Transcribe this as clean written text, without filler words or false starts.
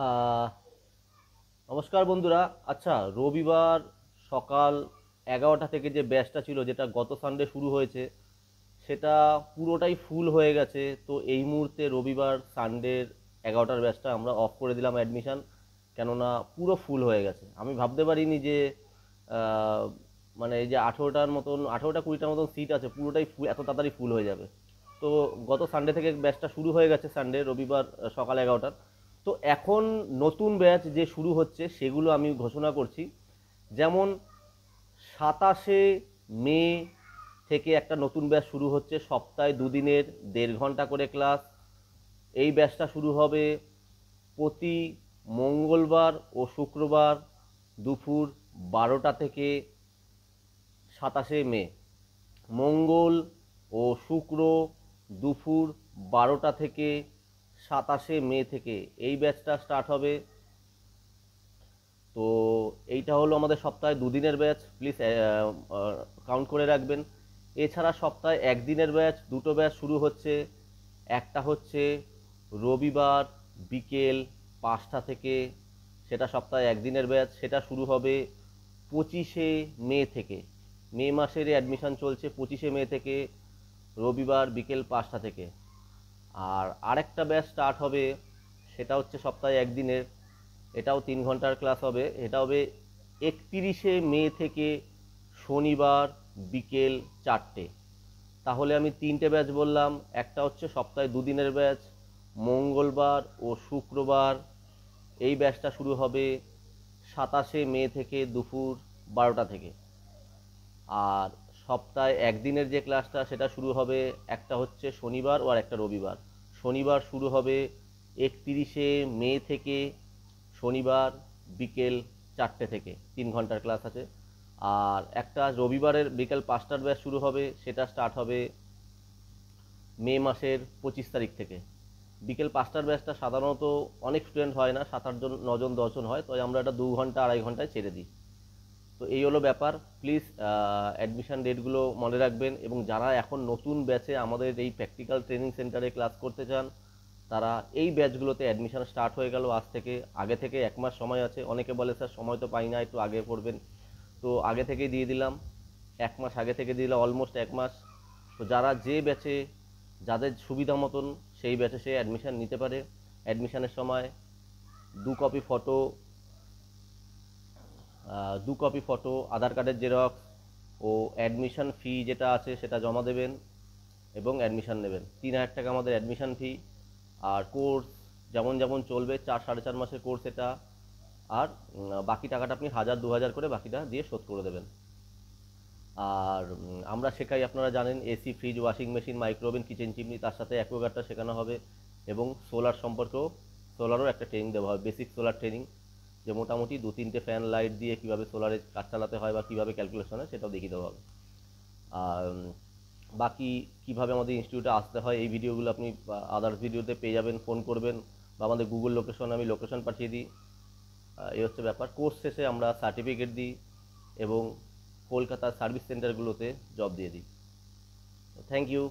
আহ, নমস্কার বন্ধুরা। আচ্ছা, রবিবার সকাল 11টা থেকে যে ব্যাচটা ছিল, যেটা গত সানডে শুরু হয়েছে, সেটা পুরোটাই ফুল হয়ে গেছে। তো এই মুহূর্তে রবিবার সানডের 11টার ব্যাচটা আমরা অফ করে দিলাম অ্যাডমিশন, কেননা পুরো ফুল হয়ে গেছে। আমি ভাবতে পারিনি যে আহ, মানে এই যে 18টার মতন, 18টা 20টার মতন সিট আছে, পুরোটাই ফুল, এত তাড়াতাড়ি ফুল হয়ে যাবে। তো গত সানডে থেকে ব্যাচটা শুরু হয়ে গেছে, সানডে রবিবার সকাল 11টার। তো এখন নতুন ব্যাচ যে শুরু হচ্ছে সেগুলো আমি ঘোষণা করছি। যেমন 27শে মে থেকে একটা নতুন ব্যাচ শুরু হচ্ছে, সপ্তাহে দুদিনের 1.5 ঘন্টা করে ক্লাস। এই ব্যাচটা শুরু হবে প্রতি মঙ্গলবার ও শুক্রবার দুপুর 12টা থেকে। 27শে মে মঙ্গল ও শুক্র দুপুর 12টা থেকে 27শে মে থেকে এই ব্যাচটা স্টার্ট হবে। তো এইটা হলো আমাদের সপ্তাহে দুদিনের ব্যাচ, প্লিজ কাউন্ট করে রাখবেন। এছাড়া সপ্তাহে একদিনের ব্যাচ, দুটো ব্যাচ শুরু হচ্ছে। একটা হচ্ছে রবিবার বিকেল 5টা থেকে, সেটা সপ্তাহে একদিনের ব্যাচ, সেটা শুরু হবে 25শে মে থেকে। মে মাসের অ্যাডমিশন চলছে 25শে মে থেকে, রবিবার বিকেল 5টা থেকে। আর আরেকটা ব্যাচ স্টার্ট হবে, সেটা হচ্ছে সপ্তাহে একদিনের, এটাও 3 ঘন্টার ক্লাস হবে। এটা হবে 31শে মে থেকে, শনিবার বিকেল 4টে। তাহলে আমি তিনটে ব্যাচ বললাম। একটা হচ্ছে সপ্তাহে দুদিনের ব্যাচ, মঙ্গলবার ও শুক্রবার। এই ব্যাচটা শুরু হবে 27শে মে থেকে দুপুর 12টা থেকে। আর সপ্তাহে একদিনের যে ক্লাসটা সেটা শুরু হবে, একটা হচ্ছে শনিবার ও আর একটা রবিবার। শনিবার শুরু হবে 31শে মে থেকে, শনিবার বিকেল 4টে থেকে, 3 ঘন্টার ক্লাস আছে। আর একটা রবিবারের বিকেল 5টার ব্যাচ শুরু হবে, সেটা স্টার্ট হবে মে মাসের 25 তারিখ থেকে। বিকেল 5টার ব্যাচটা সাধারণত অনেক স্টুডেন্ট হয় না, 7-8 জন, 9 জন 10 জন হয়, তাই আমরা এটা 2 ঘন্টা 2.5 ঘন্টায় ছেড়ে দিই। তো এই হলো ব্যাপার। প্লিজ অ্যাডমিশন ডেটগুলো মনে রাখবেন, এবং যারা এখন নতুন ব্যাচে আমাদের এই প্র্যাকটিক্যাল ট্রেনিং সেন্টারে ক্লাস করতে চান, তারা এই ব্যাচগুলোতে অ্যাডমিশন স্টার্ট হয়ে গেল আজ থেকে। আগে থেকে 1 মাস সময় আছে। অনেকে বলে স্যার সময় তো পাই না, একটু আগে পড়বেন। তো আগে থেকেই দিয়ে দিলাম, 1 মাস আগে থেকে দিয়ে দিলাম, অলমোস্ট 1 মাস। তো যারা যে ব্যাচে, যাদের সুবিধা মতন সেই ব্যাচে সে অ্যাডমিশন নিতে পারে। অ্যাডমিশনের সময় 2 কপি ফটো, 2 কপি ফটো, আধার কার্ডের জেরক্স ও অ্যাডমিশন ফি যেটা আছে সেটা জমা দেবেন এবং অ্যাডমিশন নেবেন। 3,000 টাকা আমাদের অ্যাডমিশন ফি। আর কোর্স যেমন যেমন চলবে, 4-4.5 মাসের কোর্স এটা। আর বাকি টাকাটা আপনি 1,000-2,000 করে বাকিটা দিয়ে শোধ করে দেবেন। আর আমরা শেখাই, আপনারা জানেন, AC, fridge, washing machine, micro oven, kitchen chimney, তার সাথে অ্যাকোয়াগার্ডটা শেখানো হবে। এবং সোলার সম্পর্কেও, সোলারও একটা ট্রেনিং দেওয়া হবে, বেসিক সোলার ট্রেনিং, যে মোটামুটি 2-3টে ফ্যান লাইট দিয়ে কীভাবে সোলারে কাজ চালাতে হয় বা কীভাবে ক্যালকুলেশন হয় সেটাও দেখিয়ে দেওয়া হবে। আর বাকি কীভাবে আমাদের ইনস্টিটিউটে আসতে হয় এই ভিডিওগুলো আপনি আদার্স ভিডিওতে পেয়ে যাবেন। ফোন করবেন বা আমাদের গুগল লোকেশন, আমি লোকেশন পাঠিয়ে দিই। এই হচ্ছে ব্যাপার। কোর্স শেষে আমরা সার্টিফিকেট দিই এবং কলকাতার সার্ভিস সেন্টারগুলোতে জব দিয়ে দিই। Thank you.